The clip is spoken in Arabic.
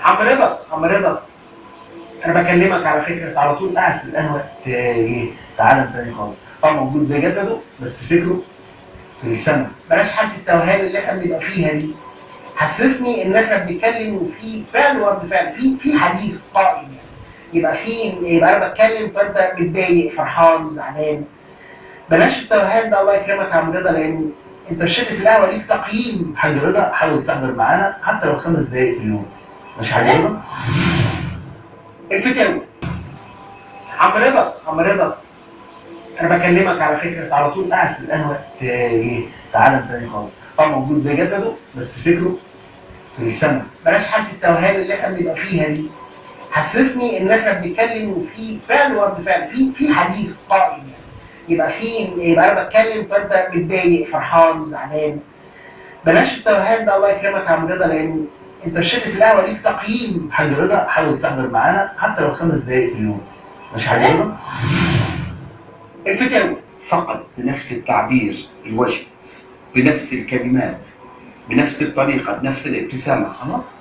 عم رضا، انا بكلمك على فكره، على طول قاعد في القهوه ايه، في عالم تاني خالص. اه موجود بجسده بس فكره في السماء. بلاش حالة التوهان اللي احنا بنبقى فيها دي. حسسني ان احنا بنتكلم وفي فعل ورد فعل، في حديث قائم يعني. يبقى انا بتكلم فانت متضايق فرحان زعلان. بلاش التوهان ده الله يكرمك يا عم رضا، لان انت في شركه القهوه ليك تقييم. حاج رضا حاول تحضر معانا حتى لو 5 دقايق في اليوم، مش حاج رضا؟ الفتاوي. عم رضا انا بكلمك على فكره، على طول قاعد في القهوه ايه، في عالم تاني خالص. اه موجود بجسده بس فكره في السماء. بلاش حالة التوهان اللي احنا بنبقى فيها دي. حسسني ان احنا بنتكلم وفي فعل ورد فعل، في حديث قائم يعني. يبقى انا بتكلم فانت متضايق فرحان زعلان. بلاش التوهان ده الله يكرمك يا عم رضا، لان انت في شركه القهوه ليك تقييم. حاج رضا حاول تحضر معانا حتى لو 5 دقايق في اليوم، مش حاج رضا؟ الفتاوي فقط بنفس التعبير الوجه، بنفس الكلمات، بنفس الطريقة، بنفس الابتسامة، خلاص.